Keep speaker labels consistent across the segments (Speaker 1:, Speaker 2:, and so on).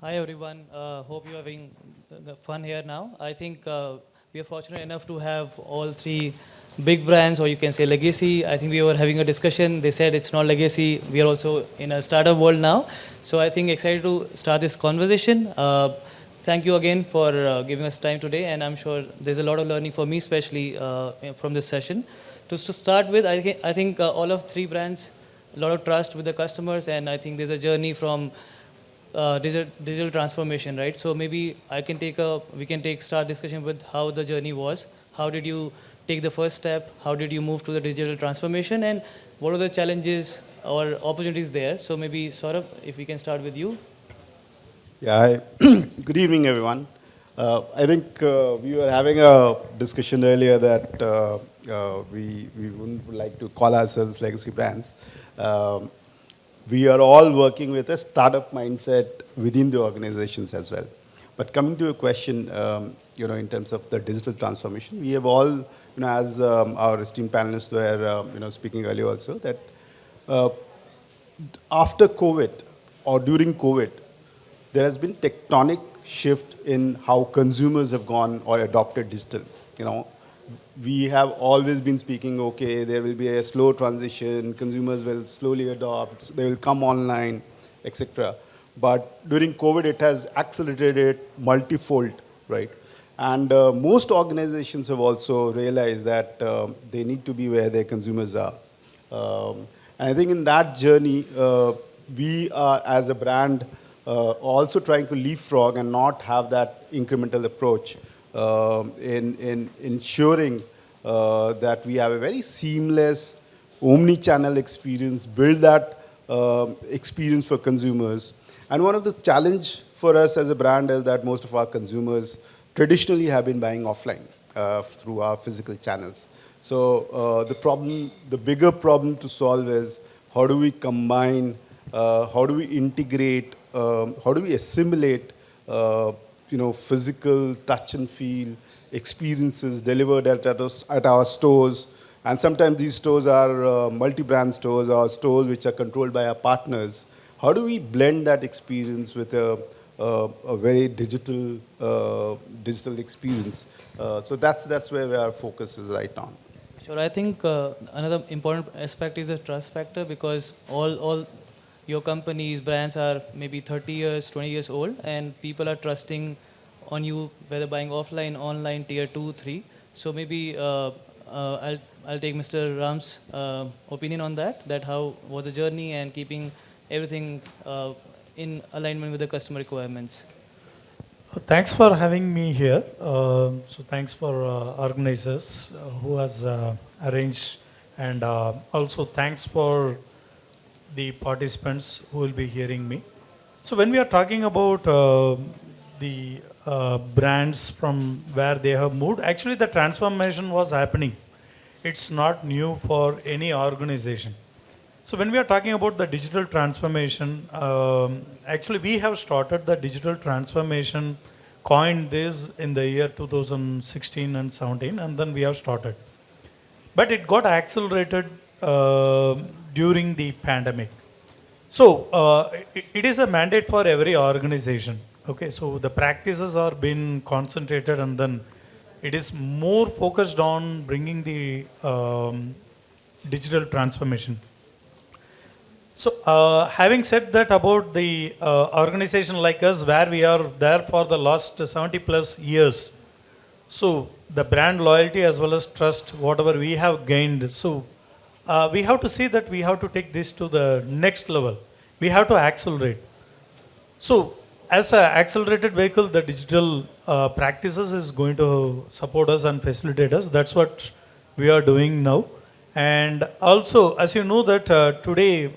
Speaker 1: Hi everyone. Hope you're having the fun here now. I think we are fortunate enough to have all three big brands, or you can say legacy. I think we were having a discussion. They said it's not legacy. We are also in a startup world now. So I think excited to start this conversation. Thank you again for giving us time today, and I'm sure there's a lot of learning for me, especially from this session. To start with, I think all of three brands, a lot of trust with the customers, and I think there's a journey from digital transformation, right? So maybe we can start discussion with how the journey was. How did you take the first step? How did you move to the digital transformation? And what are the challenges or opportunities there? So maybe Saurabh, if we can start with you.
Speaker 2: Yeah, hi. Good evening, everyone. I think we were having a discussion earlier that we wouldn't like to call ourselves legacy brands. Um, we are all working with a startup mindset within the organizations as well. But coming to a question, in terms of the digital transformation, we have all, as our esteemed panelists were, speaking earlier also, that uh, after COVID or during COVID, there has been tectonic shift in how consumers have gone or adopted digital. You know, we have always been speaking, okay, there will be a slow transition, consumers will slowly adopt, they will come online, etc. But during COVID, it has accelerated multifold, right? And most organizations have also realized that they need to be where their consumers are. And I think in that journey, we are, as a brand, also trying to leapfrog and not have that incremental approach in ensuring that we have a very seamless omni-channel experience, build that experience for consumers. And one of the challenge for us as a brand is that most of our consumers traditionally have been buying offline through our physical channels. So the bigger problem to solve is how do we combine, how do we integrate, how do we assimilate, physical touch and feel experiences delivered at our stores. And sometimes these stores are multi-brand stores or stores which are controlled by our partners. How do we blend that experience with a very digital experience? So that's where our focus is right now.
Speaker 1: Sure. I think another important aspect is the trust factor, because all your companies, brands are maybe 30 years, 20 years old, and people are trusting on you, whether buying offline, online, tier 2, 3. So maybe I'll take Mr. Ram's opinion on that how was the journey and keeping everything in alignment with the customer requirements.
Speaker 3: Thanks for having me here. So thanks for organizers who has arranged, and also thanks for the participants who will be hearing me. So when we are talking about the brands from where they have moved, actually the transformation was happening. It's not new for any organization. So when we are talking about the digital transformation, actually we have started the digital transformation, coined this in the year 2016 and 17, and then we have started. But it got accelerated during the pandemic. So it is a mandate for every organization. Okay, so the practices are being concentrated, and then it is more focused on bringing the digital transformation. So, having said that about the organization like us, where we are there for the last 70 plus years, so the brand loyalty as well as trust, whatever we have gained, so we have to see that we have to take this to the next level. We have to accelerate. So, as an accelerated vehicle, the digital practices is going to support us and facilitate us. That's what we are doing now. And also, as you know that today,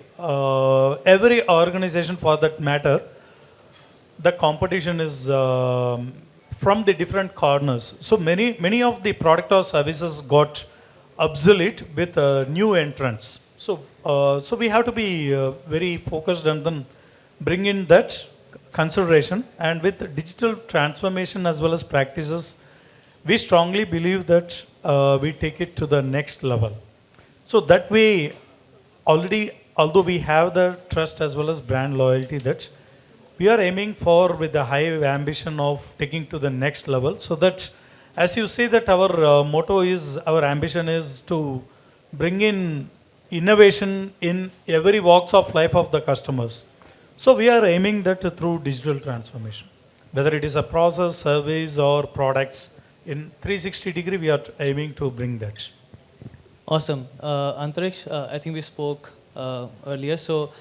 Speaker 3: every organization for that matter, the competition is from the different corners. So many of the product or services got obsolete with new entrants. So we have to be very focused and then bring in that consideration. And with digital transformation as well as practices, we strongly believe that we take it to the next level. So that way, already, although we have the trust as well as brand loyalty, that we are aiming for with the high ambition of taking to the next level. So that, as you say, that our motto is, our ambition is to bring in innovation in every walks of life of the customers. So we are aiming that through digital transformation, whether it is a process, service, or products. In 360-degree, we are aiming to bring that.
Speaker 1: Awesome. Antariksh, I think we spoke earlier. So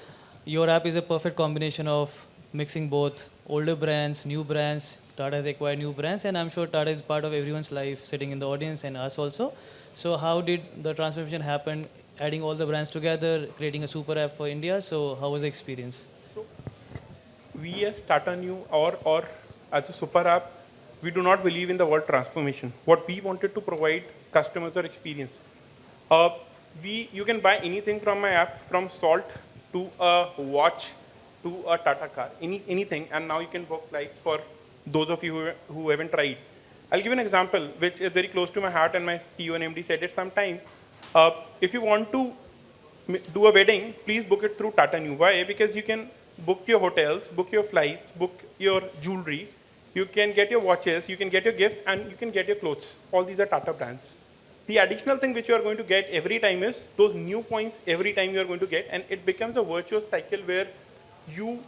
Speaker 1: your app is a perfect combination of mixing both older brands, new brands. Tata has acquired new brands, and I'm sure Tata is part of everyone's life sitting in the audience and us also. So how did the transformation happen, adding all the brands together, creating a super app for India? So how was the experience?
Speaker 4: We as Tata Neu or as a super app, we do not believe in the word transformation. What we wanted to provide customers are experience. You can buy anything from my app, from salt to a watch to a Tata car, anything, and now you can book flights for those of you who haven't tried. I'll give an example which is very close to my heart, and my CEO and MD said it sometime. If you want to do a wedding, please book it through Tata Neu. Why? Because you can book your hotels, book your flights, book your jewelry, you can get your watches, you can get your gifts, and you can get your clothes. All these are Tata brands. The additional thing which you are going to get every time is those new points every time you are going to get, and it becomes a virtuous cycle where you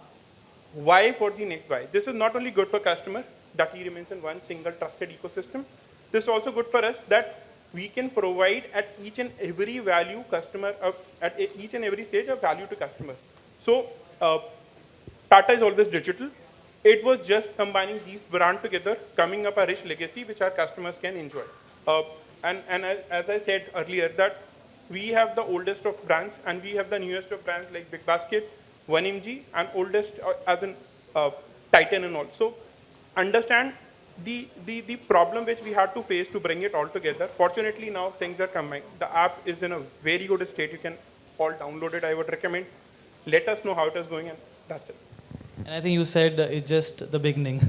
Speaker 4: vie for the next buy. This is not only good for customer, that he remains in one single trusted ecosystem. This is also good for us that we can provide at each and every value customer, at each and every stage of value to customer. So Tata is always digital. It was just combining these brands together, coming up a rich legacy which our customers can enjoy. And as I said earlier, that we have the oldest of brands and we have the newest of brands like Big Basket, 1MG, and oldest as in Titan and all. So understand the problem which we had to face to bring it all together. Fortunately, now things are coming. The app is in a very good state. You can all download it. I would recommend. Let us know how it is going, and that's it.
Speaker 1: And I think you said it's just the beginning.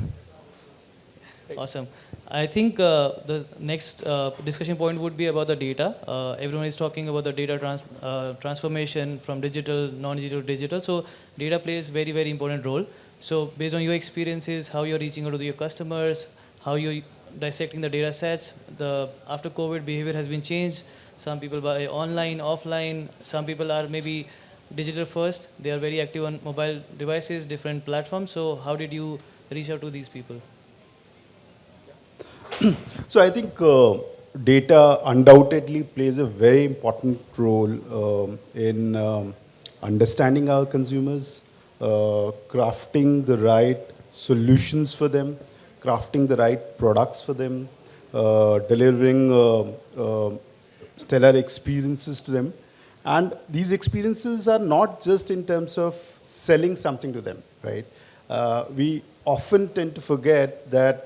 Speaker 1: Awesome. I think the next discussion point would be about the data. Everyone is talking about the data transformation from digital, non-digital, digital. So data plays very, very important role. So based on your experiences, how you're reaching out to your customers, how you're dissecting the data sets, after COVID behavior has been changed. Some people buy online, offline. Some people are maybe digital first. They are very active on mobile devices, different platforms. So how did you reach out to these people?
Speaker 2: So I think data undoubtedly plays a very important role in understanding our consumers, crafting the right solutions for them, crafting the right products for them, delivering stellar experiences to them. And these experiences are not just in terms of selling something to them, right? We often tend to forget that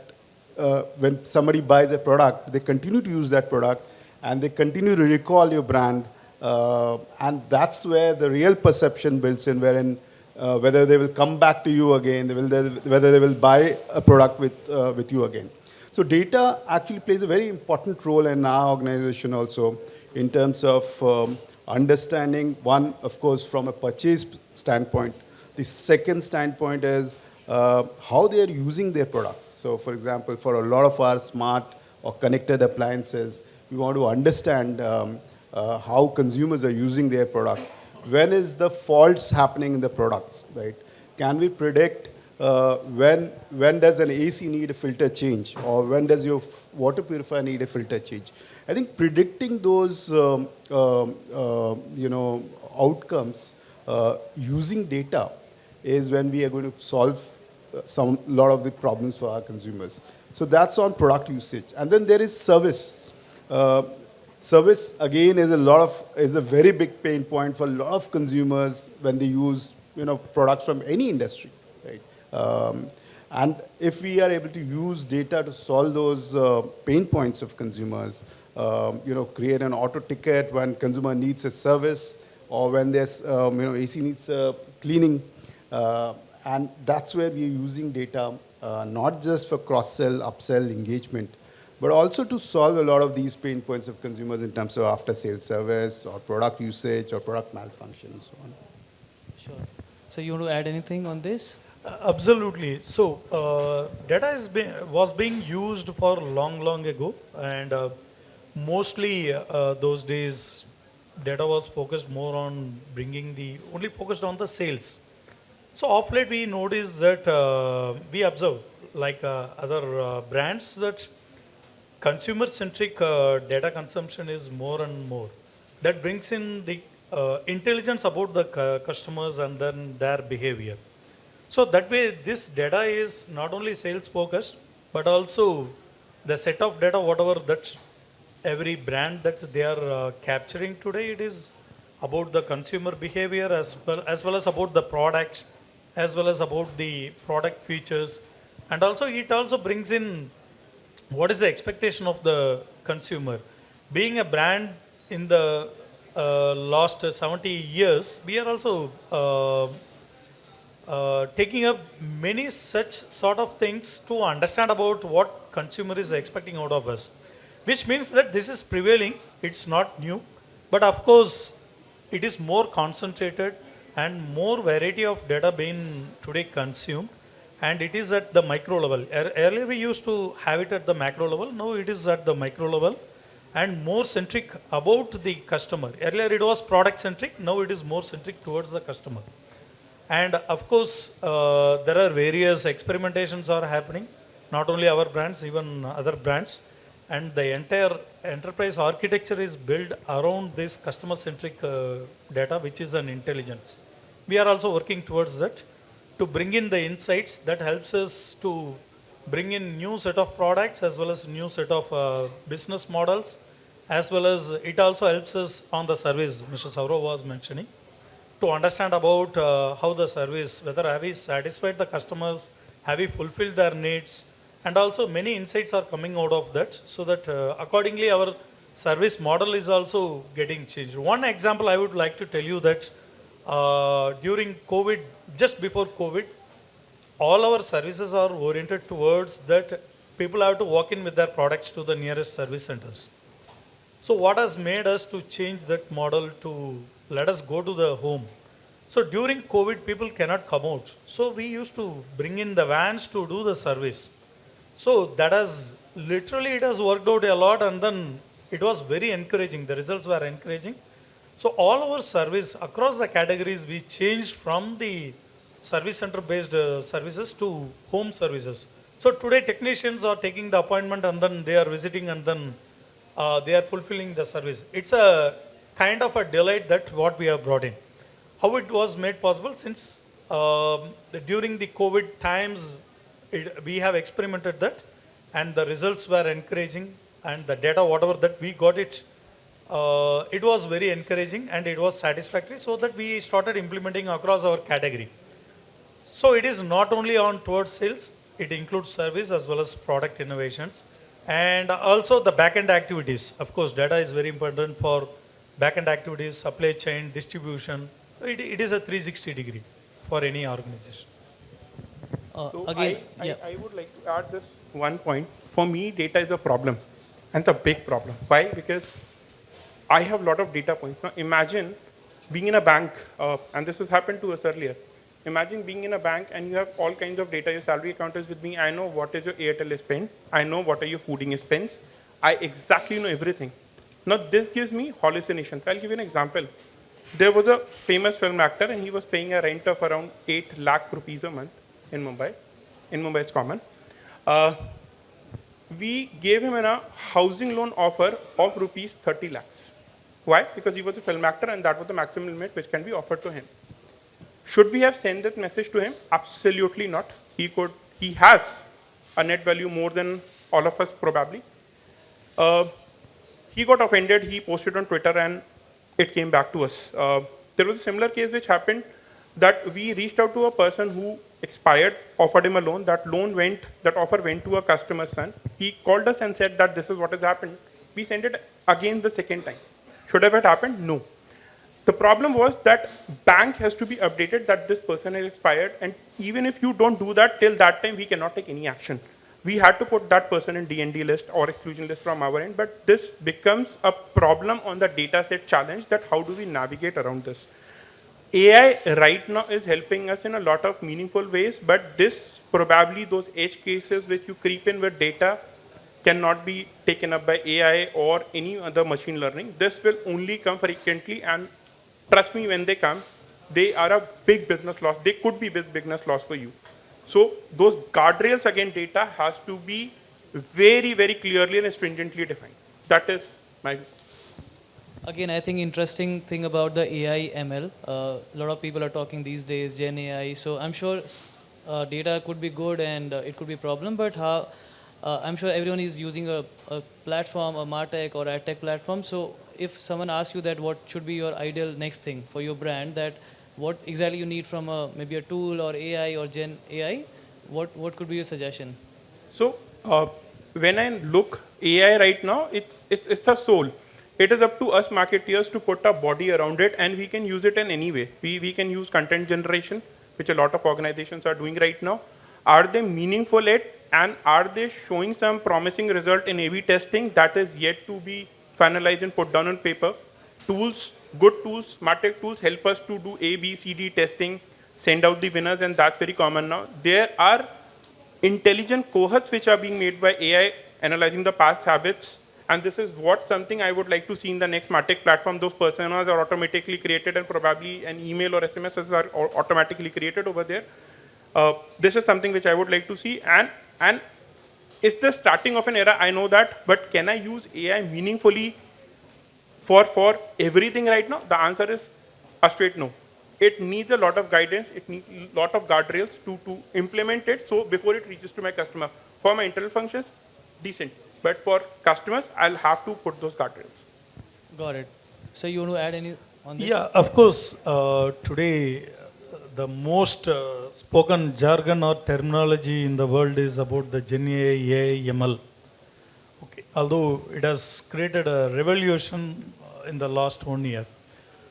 Speaker 2: when somebody buys a product, they continue to use that product and they continue to recall your brand. And that's where the real perception builds in, wherein whether they will come back to you again, whether they will buy a product with you again. So data actually plays a very important role in our organization also in terms of understanding, one, of course, from a purchase standpoint. The second standpoint is how they are using their products. So, for example, for a lot of our smart or connected appliances, we want to understand how consumers are using their products. When is the faults happening in the products, right? Can we predict when does an AC need a filter change, or when does your water purifier need a filter change? I think predicting those outcomes using data is when we are going to solve lot of the problems for our consumers. So that's on product usage. And then there is service. Service again is a very big pain point for a lot of consumers when they use products from any industry, right? And if we are able to use data to solve those pain points of consumers, create an auto ticket when consumer needs a service, or when there's AC needs cleaning, and that's where we're using data not just for cross-sell, upsell engagement, but also to solve a lot of these pain points of consumers in terms of after-sales service or product usage or product malfunction and so on.
Speaker 1: Sure. So you want to add anything on this?
Speaker 3: Absolutely. So, data was being used for long ago, and mostly those days, data was focused more on bringing only focused on the sales. So, of late, we noticed that we observe, like other brands, that consumer-centric data consumption is more and more. That brings in the intelligence about the customers and then their behavior. So that way, this data is not only sales focused, but also the set of data, whatever that every brand that they are capturing today, it is about the consumer behavior as well as about the product, as well as about the product features, and also it also brings in what is the expectation of the consumer. Being a brand in the last 70 years, we are also taking up many such sort of things to understand about what consumer is expecting out of us, which means that this is prevailing. It's not new, but of course, it is more concentrated and more variety of data being today consumed, and it is at the micro level. Earlier we used to have it at the macro level. Now it is at the micro level and more centric about the customer. Earlier it was product centric. Now it is more centric towards the customer. And of course, there are various experimentations are happening, not only our brands, even other brands. And the entire enterprise architecture is built around this customer-centric data, which is an intelligence. We are also working towards that to bring in the insights that helps us to bring in new set of products as well as new set of business models, as well as it also helps us on the service Mr. Saurav was mentioning, to understand about how the service, whether have we satisfied the customers, have we fulfilled their needs, and also many insights are coming out of that, so that accordingly our service model is also getting changed. One example I would like to tell you that during COVID, just before COVID, all our services are oriented towards that people have to walk in with their products to the nearest service centers. So what has made us to change that model to let us go to the home? So during COVID, people cannot come out. So we used to bring in the vans to do the service. So that has literally, it has worked out a lot, and then it was very encouraging. The results were encouraging. So all our service across the categories, we changed from the service center based services to home services. So today technicians are taking the appointment and then they are visiting and then they are fulfilling the service. It's a kind of a delight that what we have brought in. How it was made possible since during the COVID times, we have experimented that and the results were encouraging, and the data, whatever that we got it was very encouraging and it was satisfactory, so that we started implementing across our category. So it is not only on towards sales, it includes service as well as product innovations, and also the back-end activities. Of course, data is very important for back-end activities, supply chain, distribution. It is a 360 degree for any organization.
Speaker 4: So
Speaker 1: Again,
Speaker 4: I would like to add this one point. For me, data is a problem, and it's a big problem. Why? Because I have a lot of data points. Now imagine being in a bank, and this has happened to us earlier. Imagine being in a bank and you have all kinds of data. Your salary account is with me. I know what is your Airtel spend. I know what are your fooding spends. I exactly know everything. Now this gives me hallucinations. I'll give you an example. There was a famous film actor and he was paying a rent of around 8 lakh rupees a month in Mumbai. In Mumbai it's common. We gave him a housing loan offer of rupees 30 lakhs. Why? Because he was a film actor and that was the maximum limit which can be offered to him. Should we have sent that message to him? Absolutely not. He has a net value more than all of us probably. He got offended, he posted on Twitter and it came back to us. There was a similar case which happened that we reached out to a person who expired, offered him a loan. That offer went to a customer's son. He called us and said that this is what has happened. We sent it again the second time. Should have it happened? No. The problem was that bank has to be updated that this person has expired, and even if you don't do that, till that time we cannot take any action. We had to put that person in D&D list or exclusion list from our end, but this becomes a problem on the data set challenge, that how do we navigate around this. AI right now is helping us in a lot of meaningful ways, but this probably those edge cases which you creep in with data cannot be taken up by AI or any other machine learning. This will only come frequently, and trust me, when they come, they are a big business loss. They could be big business loss for you. So those guardrails against data has to be very, very clearly and stringently defined. That is my view.
Speaker 1: Again, I think interesting thing about the AI ML, a lot of people are talking these days, Gen AI. So I'm sure data could be good and it could be a problem, but how, I'm sure everyone is using a platform, a MarTech or a tech platform. So if someone asks you that what should be your ideal next thing for your brand, that what exactly you need from maybe a tool or AI or Gen AI, what could be your suggestion?
Speaker 4: So when I look AI right now, it's a soul. It is up to us marketeers to put a body around it, and we can use it in any way. We can use content generation, which a lot of organizations are doing right now. Are they meaningful yet, and are they showing some promising result in A/B testing? That is yet to be finalized and put down on paper. Tools, good tools, SmartTech tools help us to do A, B, C, D testing, send out the winners, and that's very common now. There are intelligent cohorts which are being made by AI analyzing the past habits. And this is what something I would like to see in the next MarTech platform. Those personas are automatically created, and probably an email or SMSs are automatically created over there. This is something which I would like to see. And it's the starting of an era, I know that, but can I use AI meaningfully for everything right now? The answer is a straight no. It needs a lot of guidance. It needs a lot of guardrails to implement it. So before it reaches to my customer, for my internal functions, decent. But for customers, I'll have to put those guardrails.
Speaker 1: Got it. So you want to add any on this?
Speaker 3: Yeah, of course. Today, the most spoken jargon or terminology in the world is about the Gen AI, ML. Okay. Although it has created a revolution in the last 1 year.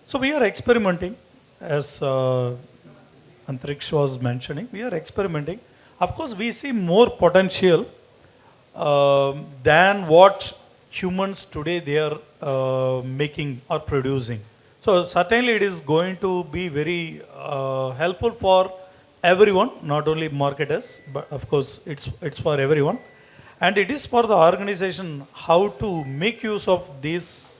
Speaker 3: So we are experimenting, as Antriksh was mentioning. We are experimenting. Of course, we see more potential than what humans today they are making or producing. So certainly it is going to be very helpful for everyone, not only marketers, but of course it's for everyone. And it is for the organization how to make use of this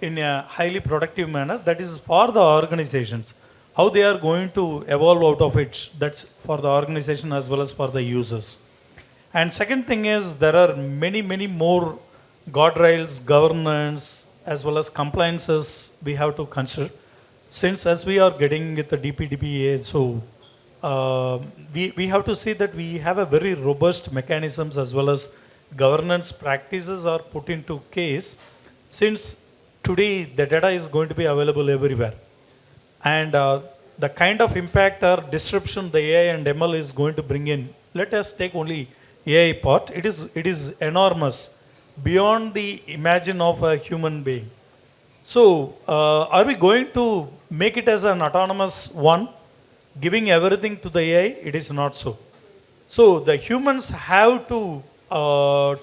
Speaker 3: in a highly productive manner. That is for the organizations. How they are going to evolve out of it, that's for the organization as well as for the users. And second thing is there are many, many more guardrails, governance, as well as compliances we have to consider. Since as we are getting with the DPDPA, so we have to see that we have a very robust mechanisms as well as governance practices are put into case, since today the data is going to be available everywhere. And the kind of impact or disruption the AI and ML is going to bring in, let us take only AI part, it is enormous, beyond the imagine of a human being. So, are we going to make it as an autonomous one, giving everything to the AI? It is not so. So, the humans have to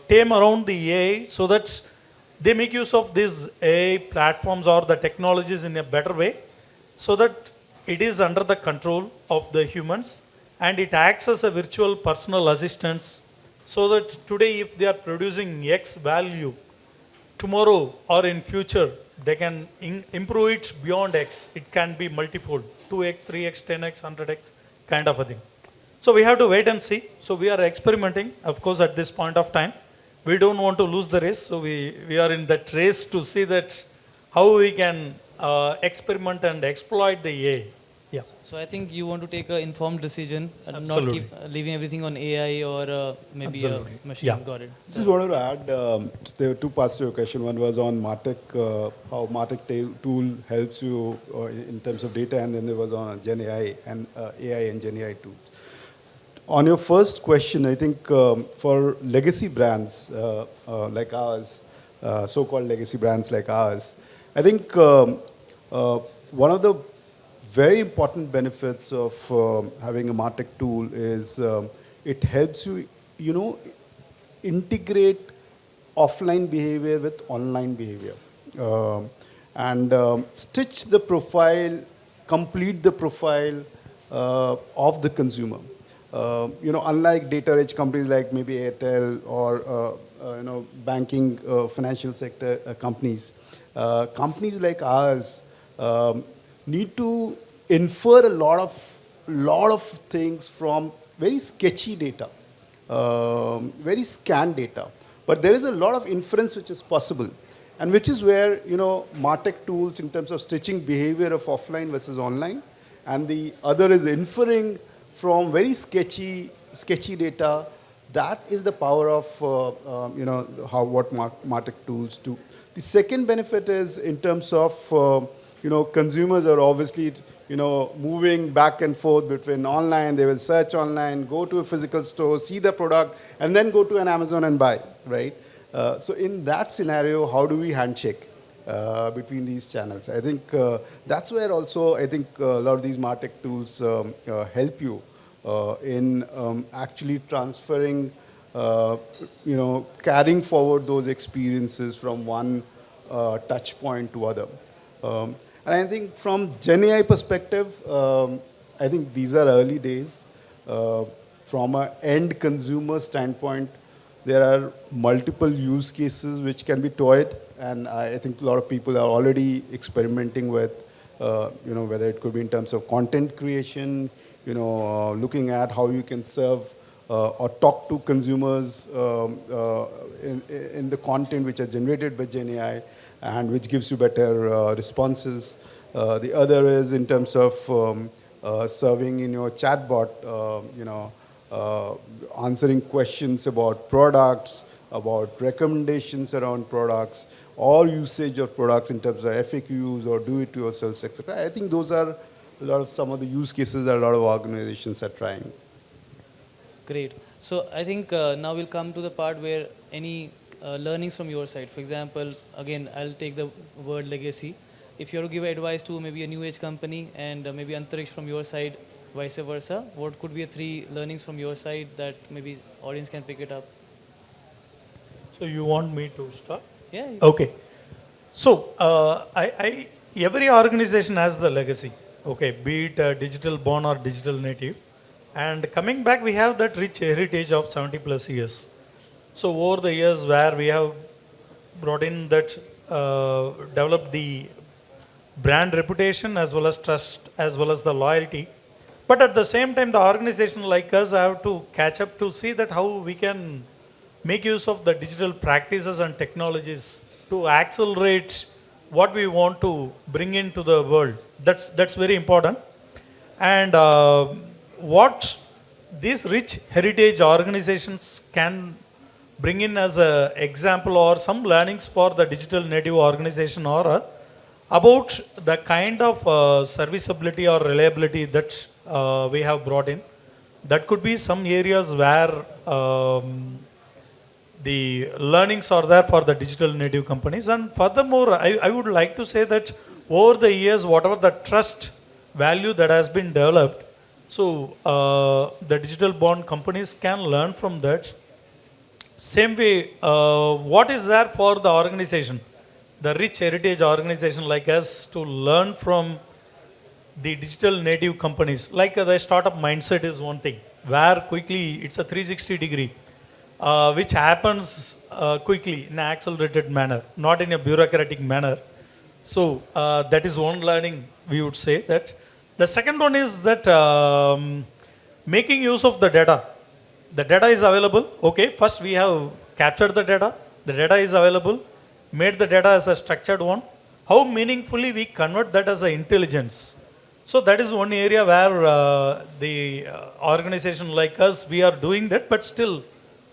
Speaker 3: tame around the AI so that they make use of these AI platforms or the technologies in a better way, so that it is under the control of the humans and it acts as a virtual personal assistant, so that today if they are producing X value, tomorrow or in future they can improve it beyond X. It can be multifold, 2X, 3X, 10X, 100X kind of a thing. So we have to wait and see. So we are experimenting, of course, at this point of time. We don't want to lose the race, so we are in that race to see that how we can experiment and exploit the AI. Yeah.
Speaker 1: So I think you want to take an informed decision and not
Speaker 3: Absolutely.
Speaker 1: keep leaving everything on AI or maybe
Speaker 3: Absolutely.
Speaker 1: a machine.
Speaker 3: Yeah.
Speaker 1: Got it.
Speaker 2: Just wanted to add, there were two parts to your question. One was on MarTech, how MarTech tool helps you in terms of data, and then there was on Gen AI and AI and Gen AI tools. On your first question, I think for legacy brands like ours, so-called legacy brands like ours, I think one of the very important benefits of having a MarTech tool is it helps you, integrate offline behavior with online behavior and stitch the profile complete the profile of the consumer. Unlike data-rich companies like maybe Airtel or banking, financial sector companies, companies like ours need to infer a lot of things from very sketchy data, very scanned data. But there is a lot of inference which is possible, and which is where MarTech tools in terms of stitching behavior of offline versus online, and the other is inferring from very sketchy data. That is the power of what MarTech tools do. The second benefit is in terms of consumers are obviously moving back and forth between online. They will search online, go to a physical store, see the product, and then go to an Amazon and buy, right? So in that scenario, how do we handshake between these channels? I think that's where also I think a lot of these MarTech tools help you in actually transferring, carrying forward those experiences from one touch point to other. And I think from Gen AI perspective, I think these are early days. From an end consumer standpoint, there are multiple use cases which can be toyed, and I think a lot of people are already experimenting with, whether it could be in terms of content creation, looking at how you can serve or talk to consumers in the content which are generated by Gen AI, and which gives you better responses. The other is in terms of serving in your chatbot, answering questions about products, about recommendations around products, or usage of products in terms of FAQs or do-it-yourself, etc. I think those are some of the use cases that a lot of organizations are trying.
Speaker 1: Great. So I think now we'll come to the part where any learnings from your side. For example, again, I'll take the word legacy. If you were to give advice to maybe a new age company and maybe Antariksha from your side, vice versa, what could be 3 learnings from your side that maybe audience can pick it up?
Speaker 3: So you want me to start?
Speaker 1: Yeah.
Speaker 3: Okay. So every organization has the legacy. Okay, be it digital born or digital native. And coming back, we have that rich heritage of 70 plus years. So over the years where we have brought in that, developed the brand reputation as well as trust, as well as the loyalty. But at the same time, the organization like us have to catch up to see that how we can make use of the digital practices and technologies to accelerate what we want to bring into the world. That's very important. And what these rich heritage organizations can bring in as an example or some learnings for the digital native organization or about the kind of serviceability or reliability that we have brought in. That could be some areas where the learnings are there for the digital native companies. And furthermore, I would like to say that over the years, whatever the trust value that has been developed, so the digital born companies can learn from that. Same way, what is there for the organization, the rich heritage organization like us, to learn from the digital native companies? Like the startup mindset is one thing, where quickly it's a 360 degree, which happens quickly in an accelerated manner, not in a bureaucratic manner. So that is one learning we would say that. The second one is that making use of the data. The data is available. Okay, first we have captured the data. The data is available. Made the data as a structured one. How meaningfully we convert that as an intelligence. So that is one area where the organization like us, we are doing that, but still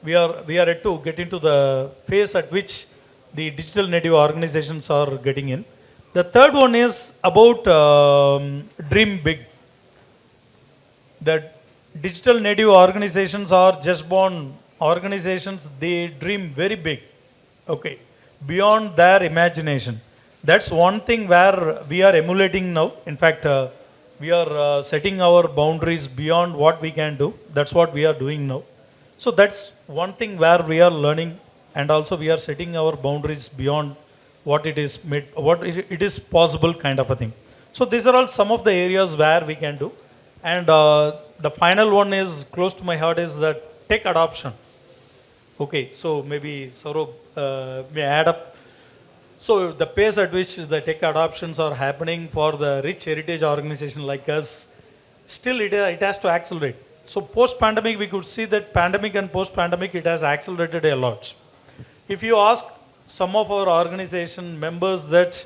Speaker 3: we are yet to get into the phase at which the digital native organizations are getting in. The third one is about dream big. That digital native organizations are just born organizations, they dream very big, okay, beyond their imagination. That's one thing where we are emulating now. In fact, we are setting our boundaries beyond what we can do. That's what we are doing now. So that's one thing where we are learning, and also we are setting our boundaries beyond what it is made, what it is possible kind of a thing. So these are all some of the areas where we can do. And the final one is close to my heart is the tech adoption. Okay, so maybe Saurabh may add up. So the pace at which the tech adoptions are happening for the rich heritage organization like us, still it has to accelerate. So post-pandemic, we could see that pandemic and post-pandemic, it has accelerated a lot. If you ask some of our organization members that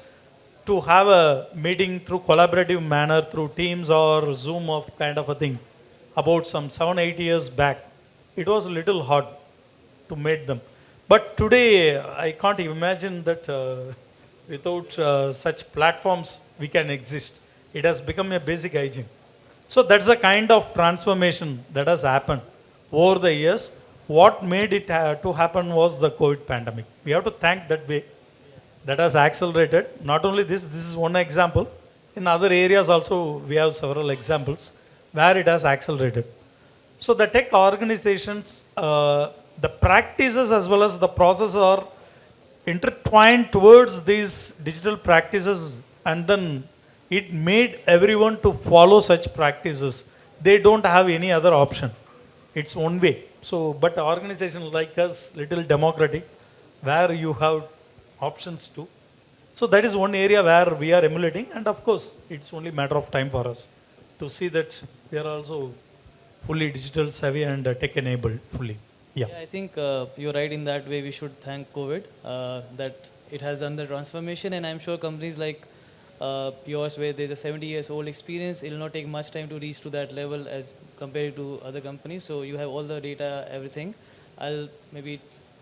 Speaker 3: to have a meeting through collaborative manner, through Teams or Zoom of kind of a thing, about some 7, 8 years back, it was a little hard to meet them. But today, I can't imagine that without such platforms we can exist. It has become a basic hygiene. So that's the kind of transformation that has happened over the years. What made it to happen was the COVID pandemic. We have to thank that way. That has accelerated. Not only this is one example. In other areas also, we have several examples where it has accelerated. So the tech organizations, the practices as well as the processes are intertwined towards these digital practices, and then it made everyone to follow such practices. They don't have any other option. It's one way. So, but organizations like us, little democratic, where you have options too. So that is one area where we are emulating, and of course, it's only matter of time for us to see that we are also fully digital savvy and tech enabled fully. Yeah.
Speaker 1: Yeah, I think you're right in that way. We should thank COVID that it has done the transformation, and I'm sure companies like yours, where there's a 70 years old experience, it will not take much time to reach to that level as compared to other companies. So you have all the data, everything. I'll maybe.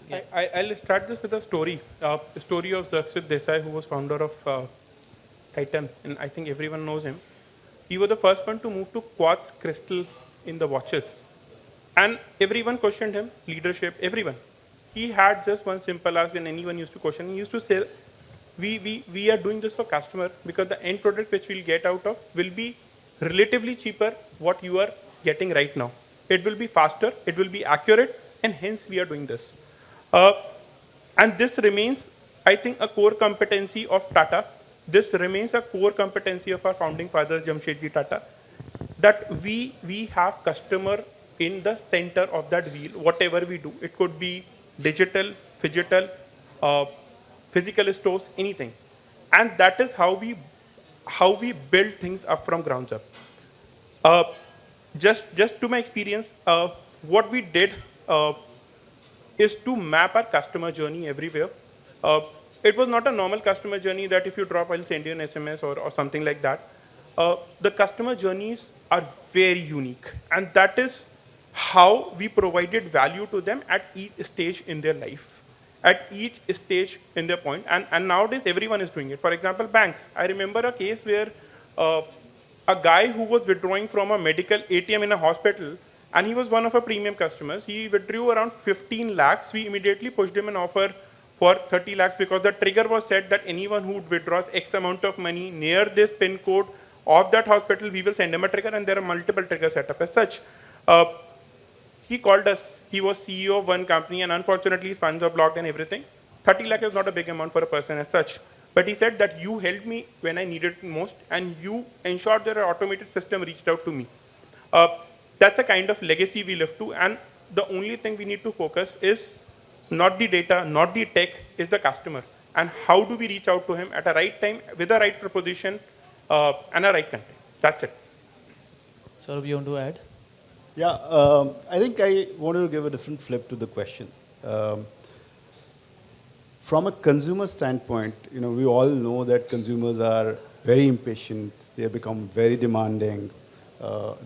Speaker 1: Yeah.
Speaker 4: I'll start this with a story. A story of Zakshit Desai, who was founder of Titan, and I think everyone knows him. He was the first one to move to quartz crystal in the watches. And everyone questioned him, leadership, everyone. He had just one simple ask when anyone used to question. He used to say, we are doing this for customer because the end product which we'll get out of will be relatively cheaper what you are getting right now. It will be faster, it will be accurate, and hence we are doing this. And this remains, I think, a core competency of Tata. This remains a core competency of our founding father, Jamshedji Tata, that we have customer in the center of that wheel, whatever we do. It could be digital, phygital, physical stores, anything. And that is how we build things up from ground up. Just to my experience, what we did is to map our customer journey everywhere. It was not a normal customer journey that if you drop, I'll send you an SMS or something like that. The customer journeys are very unique, and that is how we provided value to them at each stage in their life, at each stage in their point. And nowadays, everyone is doing it. For example, banks. I remember a case where a guy who was withdrawing from a medical ATM in a hospital, and he was one of our premium customers. He withdrew around 15 lakhs. We immediately pushed him an offer for 30 lakhs because the trigger was set that anyone who withdraws X amount of money near this PIN code of that hospital, we will send him a trigger, and there are multiple triggers set up as such. He called us. He was CEO of one company, and unfortunately his funds were blocked and everything. 30 lakh is not a big amount for a person as such. But he said that you helped me when I needed it most, and you ensured that an automated system reached out to me. That's a kind of legacy we left to, and the only thing we need to focus is not the data, not the tech, is the customer. And how do we reach out to him at a right time, with the right proposition, and a right content. That's it.
Speaker 1: Saurabh, you want to add?
Speaker 2: Yeah, I think I wanted to give a different flip to the question. From a consumer standpoint, we all know that consumers are very impatient. They become very demanding.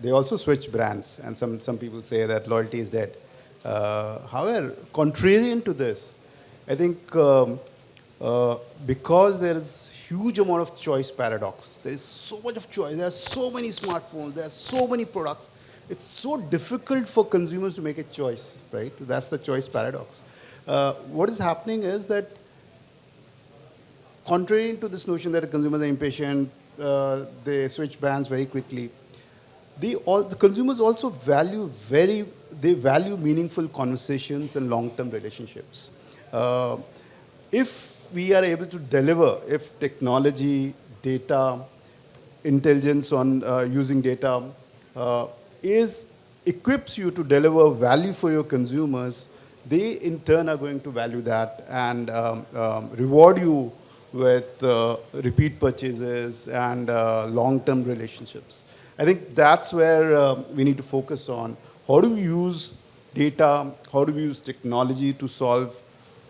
Speaker 2: They also switch brands, and some people say that loyalty is dead. However, contrarian to this, I think because there is huge amount of choice paradox, there is so much of choice, there are so many smartphones, there are so many products, it's so difficult for consumers to make a choice, right? That's the choice paradox. What is happening is that, contrary to this notion that consumers are impatient, they switch brands very quickly, the consumers also value meaningful conversations and long-term relationships. If we are able to deliver, if technology, data, intelligence on using data is equips you to deliver value for your consumers, they in turn are going to value that and reward you with repeat purchases and long-term relationships. I think that's where we need to focus on. How do we use data? How do we use technology to solve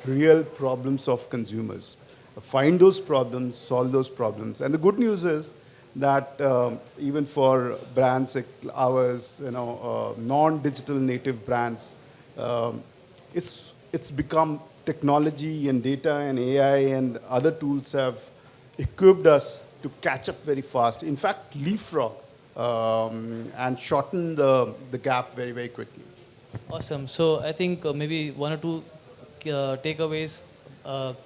Speaker 2: real problems of consumers? Find those problems, solve those problems. And the good news is that even for brands like ours, non-digital native brands, it's become technology and data and AI and other tools have equipped us to catch up very fast. In fact, leapfrog and shorten the gap very, very quickly.
Speaker 1: Awesome. So I think maybe one or two takeaways,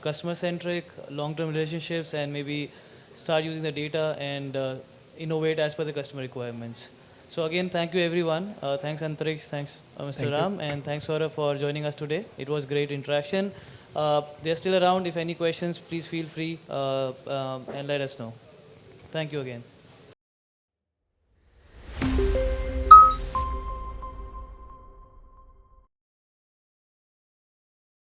Speaker 1: customer-centric, long-term relationships, and maybe start using the data and innovate as per the customer requirements. So again, thank you everyone. Thanks Antariksh, thanks Mr. Ram, and thanks Saurabh for joining us today. It was great interaction. They're still around. If any questions, please feel free and let us know. Thank you again.